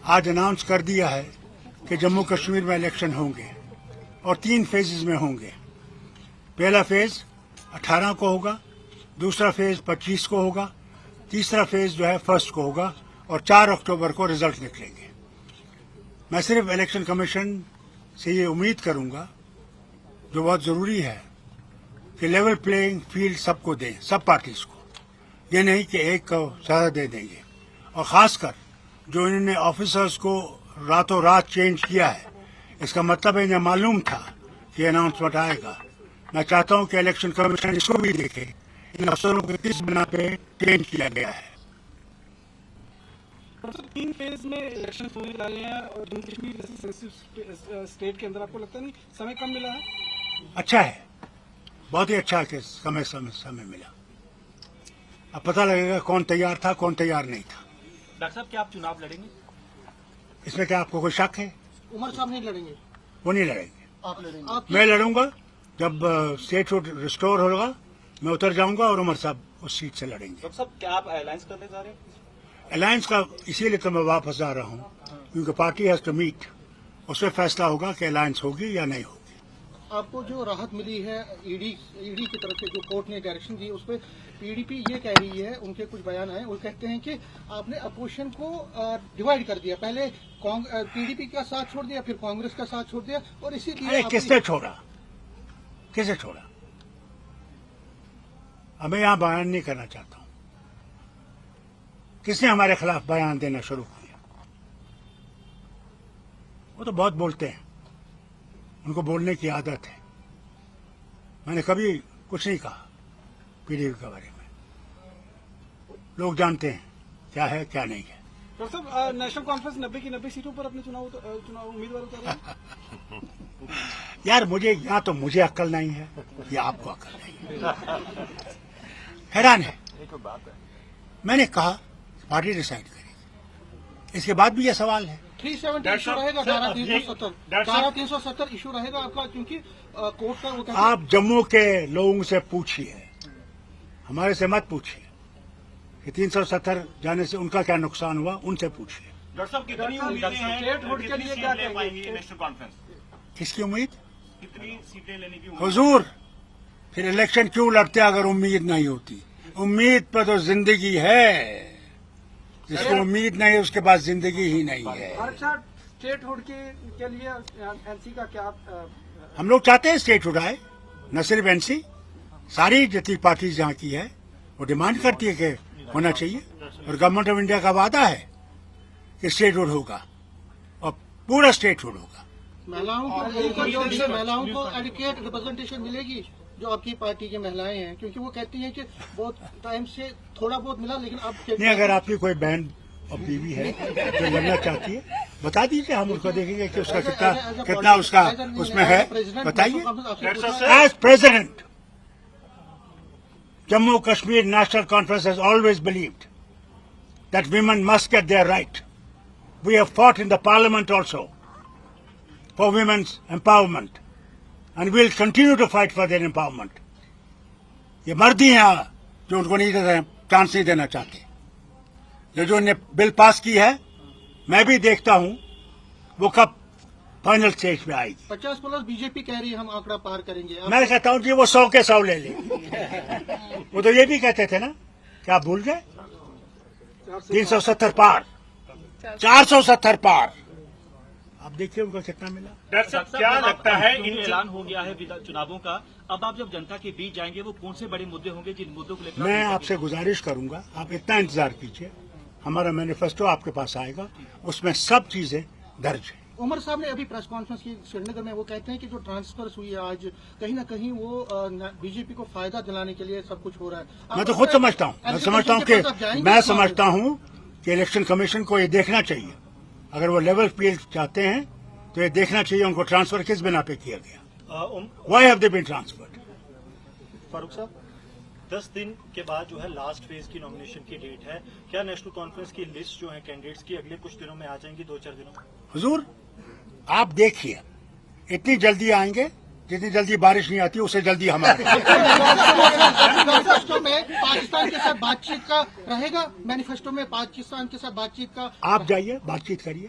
आज अनाउंस कर दिया है कि जम्मू कश्मीर में इलेक्शन होंगे और 3 फेजेस में होंगे। पहला फेज 18 को होगा, दूसरा फेज 25 को होगा, तीसरा फेज जो है 1 को होगा और 4 अक्टूबर को रिजल्ट निकलेंगे। मैं सिर्फ इलेक्शन कमीशन से ये उम्मीद करूंगा, जो बहुत जरूरी है, कि लेवल प्लेइंग फील्ड सबको दें, सब पार्टीज को। ये नहीं कि एक को ज्यादा दे देंगे। और खासकर जो इन्होंने ऑफिसर्स को रातों रात चेंज किया है, इसका मतलब है इन्हें मालूम था कि अनाउंसमेंट आएगा। मैं चाहता हूं कि इलेक्शन कमीशन इसको भी देखे, इन अफसरों को किस बिना पे चेंज किया गया है। 3 फेज में इलेक्शन होने जा रहे हैं और जम्मू कश्मीर जैसे सेंसिटिव स्टेट के अंदर आपको लगता नहीं समय कम मिला है? अच्छा है, बहुत ही अच्छा है कि समय मिला। अब पता लगेगा कौन तैयार था, कौन तैयार नहीं था। डॉक्टर साहब, क्या आप चुनाव लड़ेंगे? इसमें क्या आपको कोई शक है? उमर साहब नहीं लड़ेंगे? वो नहीं लड़ेंगे। आप लड़ेंगे? मैं लड़ूंगा। जब स्टेट रिस्टोर होगा मैं उतर जाऊंगा और उमर साहब उस सीट से लड़ेंगे। डॉक्टर साहब, क्या आप अलायंस करने जा रहे हैं? अलायंस का इसीलिए तो मैं वापस आ रहा हूँ, क्योंकि पार्टी हैज टू मीट। उसमें फैसला होगा कि अलायंस होगी या नहीं होगी। आपको जो राहत मिली है ईडी की तरफ से, जो कोर्ट ने डायरेक्शन दी, उस पर पीडीपी ये कह रही है, उनके कुछ बयान आए, वो कहते हैं कि आपने अपोजिशन को डिवाइड कर दिया। पहले पीडीपी का साथ छोड़ दिया, फिर कांग्रेस का साथ छोड़ दिया, और इसीलिए किसने छोड़ा? किसे छोड़ा? अब मैं यहाँ बयान नहीं करना चाहता हूँ। किसने हमारे खिलाफ बयान देना शुरू किया? वो तो बहुत बोलते हैं, उनको बोलने की आदत है। मैंने कभी कुछ नहीं कहा पीडीपी के बारे में। लोग जानते हैं क्या है क्या नहीं है। डॉक्टर साहब, नेशनल कॉन्फ्रेंस 90 की 90 सीटों पर अपने चुनाव उम्मीदवार उतारे हैं? यार या तो मुझे अक्ल नहीं है या आपको अक्ल नहीं है। हैरान है। मैंने कहा पार्टी डिसाइड करेगी। इसके बाद भी यह सवाल है। 370 इशू रहेगा, 370 इशू रहेगा आपका, क्योंकि कोर्ट का वो कहता है। आप जम्मू के लोगों से पूछिए, हमारे से मत पूछिए कि 370 जाने से उनका क्या नुकसान हुआ, उनसे पूछिए। डॉक्टर साहब, कितनी उम्मीदें हैं के लिए क्या ले पाएंगी नेशनल कॉन्फ्रेंस? किसकी उम्मीद? कितनी सीटें लेने की उम्मीद? हुजूर, फिर इलेक्शन क्यों लड़ते अगर उम्मीद नहीं होती? उम्मीद पर तो जिंदगी है। जिसको उम्मीद नहीं है उसके पास जिंदगी ही नहीं है। स्टेटहुड के लिए एनसी का क्या? हम लोग चाहते हैं स्टेटहुड आए, न सिर्फ एनसी, सारी जितनी पार्टीज यहाँ की है वो डिमांड करती है कि होना चाहिए। और गवर्नमेंट ऑफ इंडिया का वादा है कि स्टेटहुड होगा और पूरा स्टेटहुड होगा। महिलाओं को एडिक्वेट रिप्रेजेंटेशन मिलेगी, जो आपकी पार्टी की महिलाएं हैं, क्योंकि वो कहती हैं कि बहुत टाइम से थोड़ा बहुत मिला, लेकिन अब नहीं, अगर आपकी कोई बहन और बीवी है जो लड़ना चाहती है, बता दीजिए, हम उसको देखेंगे कि उसका कितना उसका उसमें है, बताइए। As president, Jammu Kashmir National Conference has always believed that women must get their right. We have fought in the parliament also for women's empowerment and we'll continue to fight for their empowerment. ये मर्द ही हैं जो उनको नहीं देते, chance नहीं देना चाहते। ये जो ने बिल पास की है, मैं भी देखता हूं वो कब फाइनल स्टेज पे आएगी। 50+ बीजेपी कह रही है हम आंकड़ा पार करेंगे। मैं कहता हूं कि वो 100 के 100 ले ले। वो तो ये भी कहते थे ना, क्या आप भूल गए? 370 पार, 470 पार। आप देखिए उनको कितना मिला। डॉक्टर साहब, क्या लगता है, इन ऐलान हो गया है चुनावों का, अब आप जब जनता के बीच जाएंगे वो कौन से बड़े मुद्दे होंगे जिन मुद्दों को लेकर? मैं आपसे गुजारिश करूंगा, आप इतना इंतजार कीजिए, हमारा मैनिफेस्टो आपके पास आएगा, उसमें सब चीजें दर्ज है। उमर साहब ने अभी प्रेस कॉन्फ्रेंस की श्रीनगर में, वो कहते हैं कि जो ट्रांसफर हुई है आज, कहीं ना कहीं वो बीजेपी को फायदा दिलाने के लिए सब कुछ हो रहा है। मैं तो खुद समझता हूँ, मैं समझता हूँ कि इलेक्शन कमीशन को ये देखना चाहिए, अगर वो लेवल प्ले चाहते हैं तो ये देखना चाहिए उनको ट्रांसफर किस बिना पे किया गया। Why have they been transferred? Farooq साहब, 10 दिन के बाद जो है लास्ट फेज की नॉमिनेशन की डेट है, क्या नेशनल कॉन्फ्रेंस की लिस्ट जो है कैंडिडेट्स की अगले कुछ दिनों में आ जाएंगी, 2-4 दिनों में? हुजूर, आप देखिए, इतनी जल्दी आएंगे जितनी जल्दी बारिश नहीं आती उससे जल्दी हम आते हैं। मैनिफेस्टो में पाकिस्तान के साथ बातचीत का रहेगा, मैनिफेस्टो में पाकिस्तान के साथ बातचीत का आप जाइए, बातचीत करिए।